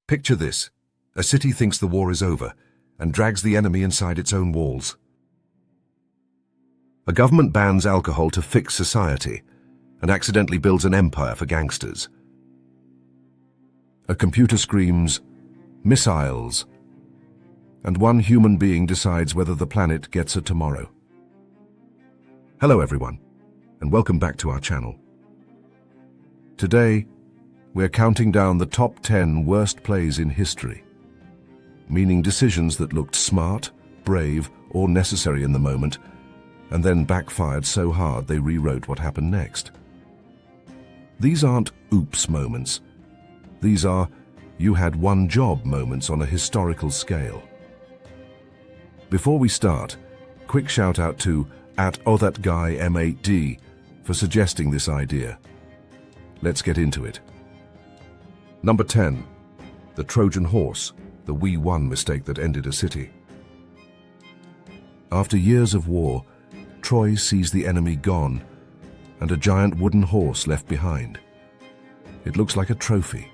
Picture this. A city thinks the war is over and drags the enemy inside its own walls. A government bans alcohol to fix society and accidentally builds an empire for gangsters. A computer screams, missiles, and one human being decides whether the planet gets a tomorrow. Hello everyone, and welcome back to our channel. Today, we're counting down the top 10 worst plays in history, meaning decisions that looked smart, brave, or necessary in the moment, and then backfired so hard they rewrote what happened next. These aren't oops moments. These are you had one job moments on a historical scale. Before we start, quick shout out to @OhThatGuyM8D for suggesting this idea. Let's get into it. Number 10. The Trojan Horse, the We Won mistake that ended a city. After years of war, Troy sees the enemy gone and a giant wooden horse left behind. It looks like a trophy,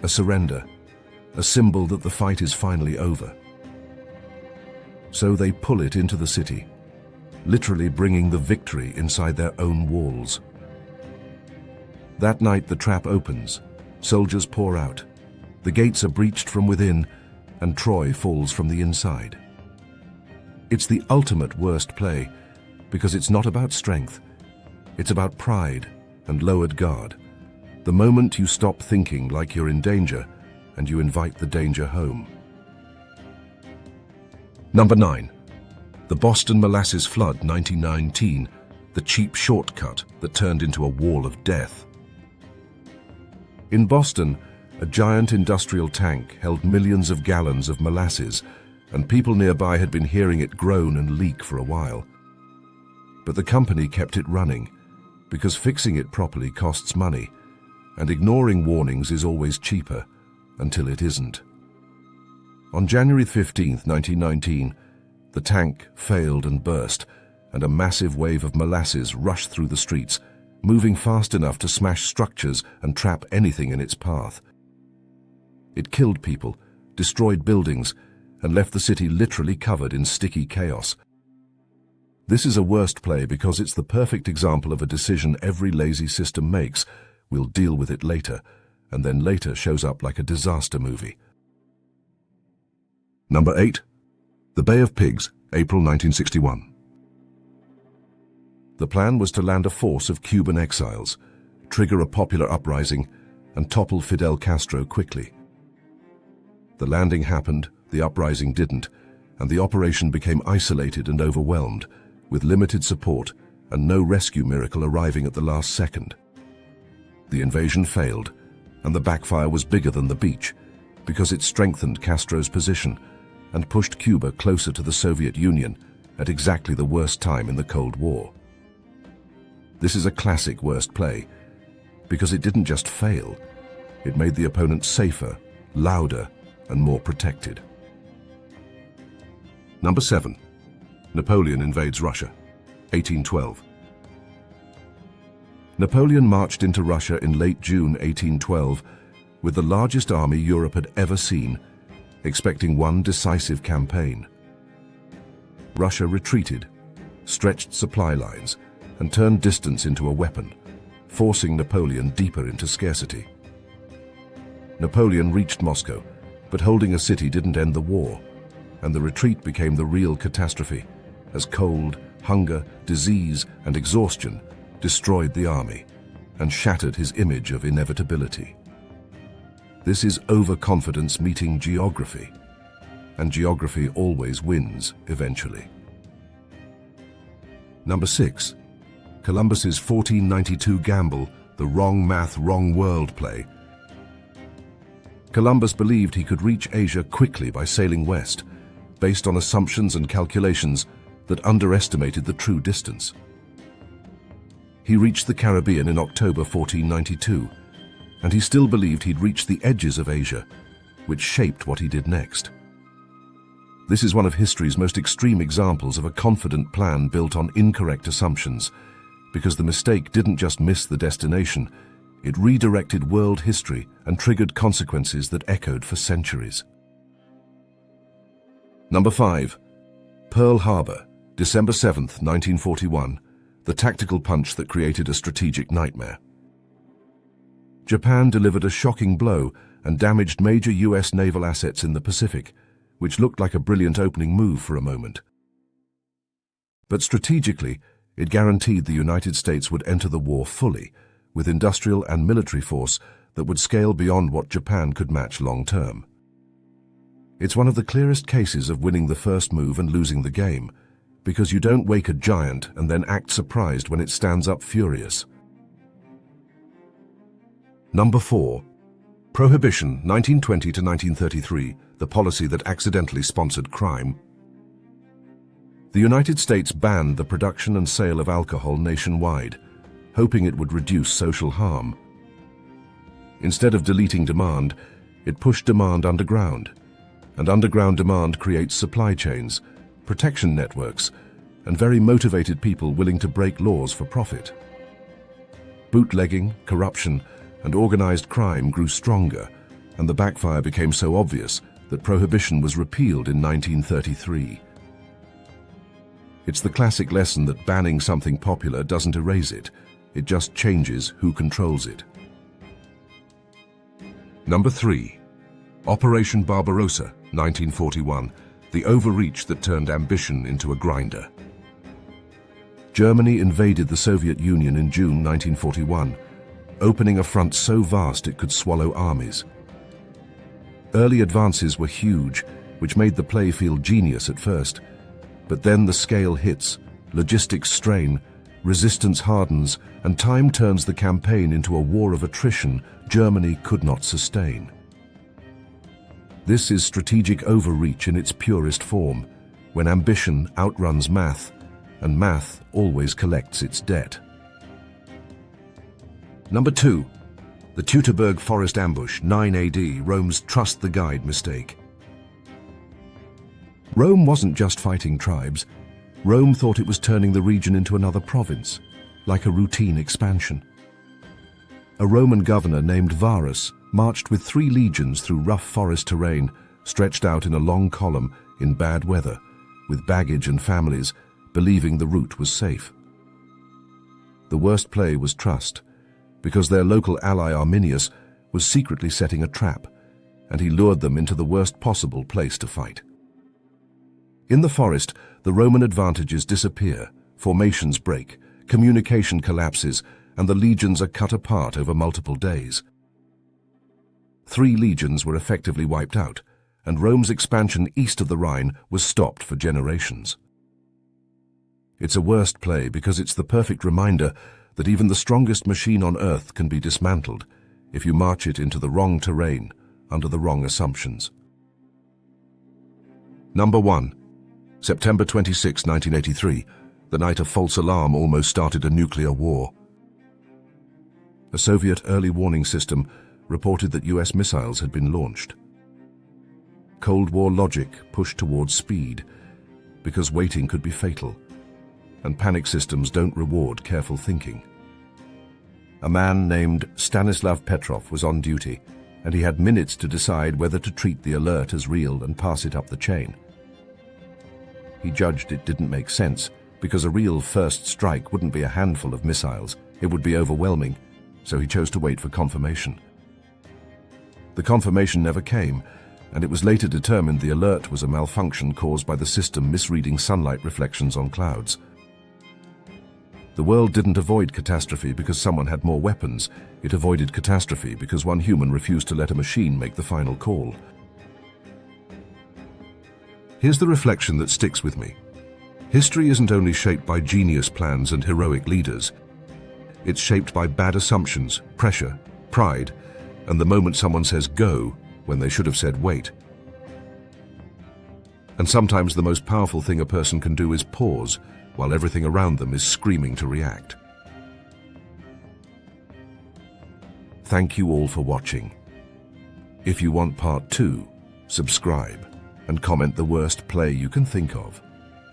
a surrender, a symbol that the fight is finally over. So they pull it into the city, literally bringing the victory inside their own walls. That night the trap opens, soldiers pour out, the gates are breached from within, and Troy falls from the inside. It's the ultimate worst play, because it's not about strength, it's about pride and lowered guard. The moment you stop thinking like you're in danger, and you invite the danger home. Number 9. The Boston Molasses Flood 1919, the cheap shortcut that turned into a wall of death. In Boston, a giant industrial tank held millions of gallons of molasses, and people nearby had been hearing it groan and leak for a while. But the company kept it running, because fixing it properly costs money, and ignoring warnings is always cheaper, until it isn't. On January 15, 1919, the tank failed and burst, and a massive wave of molasses rushed through the streets, moving fast enough to smash structures and trap anything in its path. It killed people, destroyed buildings, and left the city literally covered in sticky chaos. This is a worst play because it's the perfect example of a decision every lazy system makes. We'll deal with it later, and then later shows up like a disaster movie. Number 8. The Bay of Pigs, April 1961. The plan was to land a force of Cuban exiles, trigger a popular uprising, and topple Fidel Castro quickly. The landing happened, the uprising didn't, and the operation became isolated and overwhelmed, with limited support and no rescue miracle arriving at the last second. The invasion failed, and the backfire was bigger than the beach, because it strengthened Castro's position and pushed Cuba closer to the Soviet Union at exactly the worst time in the Cold War. This is a classic worst play, because it didn't just fail, it made the opponent safer, louder, and more protected. Number 7. Napoleon invades Russia, 1812. Napoleon marched into Russia in late June 1812 with the largest army Europe had ever seen, expecting one decisive campaign. Russia retreated, stretched supply lines, and turned distance into a weapon, forcing Napoleon deeper into scarcity. Napoleon reached Moscow, but holding a city didn't end the war, and the retreat became the real catastrophe, as cold, hunger, disease, and exhaustion destroyed the army and shattered his image of inevitability. This is overconfidence meeting geography, and geography always wins eventually. Number 6. Columbus's 1492 gamble, the wrong math, wrong world play. Columbus believed he could reach Asia quickly by sailing west, based on assumptions and calculations that underestimated the true distance. He reached the Caribbean in October 1492, and he still believed he'd reached the edges of Asia, which shaped what he did next. This is one of history's most extreme examples of a confident plan built on incorrect assumptions, because the mistake didn't just miss the destination, It redirected world history and triggered consequences that echoed for centuries. Number 5. Pearl Harbor, December 7, 1941, the tactical punch that created a strategic nightmare. Japan delivered a shocking blow and damaged major US naval assets in the Pacific, which looked like a brilliant opening move for a moment. But strategically, it guaranteed the United States would enter the war fully, with industrial and military force that would scale beyond what Japan could match long-term. It's one of the clearest cases of winning the first move and losing the game, because you don't wake a giant and then act surprised when it stands up furious. Number 4. Prohibition, 1920 to 1933, the policy that accidentally sponsored crime. The United States banned the production and sale of alcohol nationwide, hoping it would reduce social harm. Instead of deleting demand, it pushed demand underground, and underground demand creates supply chains, protection networks, and very motivated people willing to break laws for profit. Bootlegging, corruption, and organized crime grew stronger, and the backfire became so obvious that prohibition was repealed in 1933. It's the classic lesson that banning something popular doesn't erase it, it just changes who controls it. Number 3. Operation Barbarossa, 1941, the overreach that turned ambition into a grinder. Germany invaded the Soviet Union in June 1941, opening a front so vast it could swallow armies. Early advances were huge, which made the play feel genius at first. But then the scale hits, logistics strain, resistance hardens, and time turns the campaign into a war of attrition Germany could not sustain. This is strategic overreach in its purest form, when ambition outruns math, and math always collects its debt. Number 2. The Teutoburg Forest Ambush, 9 AD, Rome's trust the guide mistake. Rome wasn't just fighting tribes. Rome thought it was turning the region into another province, like a routine expansion. A Roman governor named Varus marched with 3 legions through rough forest terrain, stretched out in a long column in bad weather, with baggage and families, believing the route was safe. The worst play was trust, because their local ally Arminius was secretly setting a trap, and he lured them into the worst possible place to fight. In the forest, the Roman advantages disappear, formations break, communication collapses, and the legions are cut apart over multiple days. 3 legions were effectively wiped out, and Rome's expansion east of the Rhine was stopped for generations. It's a worst play because it's the perfect reminder that even the strongest machine on earth can be dismantled if you march it into the wrong terrain under the wrong assumptions. Number 1. September 26, 1983, the night a false alarm almost started a nuclear war. A Soviet early warning system reported that US missiles had been launched. Cold War logic pushed towards speed, because waiting could be fatal, and panic systems don't reward careful thinking. A man named Stanislav Petrov was on duty, and he had minutes to decide whether to treat the alert as real and pass it up the chain. He judged it didn't make sense, because a real first strike wouldn't be a handful of missiles, it would be overwhelming, so he chose to wait for confirmation. The confirmation never came, and it was later determined the alert was a malfunction caused by the system misreading sunlight reflections on clouds. The world didn't avoid catastrophe because someone had more weapons, it avoided catastrophe because one human refused to let a machine make the final call. Here's the reflection that sticks with me. History isn't only shaped by genius plans and heroic leaders. It's shaped by bad assumptions, pressure, pride, and the moment someone says go when they should have said wait. And sometimes the most powerful thing a person can do is pause while everything around them is screaming to react. Thank you all for watching. If you want part 2, subscribe and comment the worst play you can think of,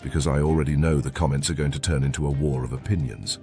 because I already know the comments are going to turn into a war of opinions.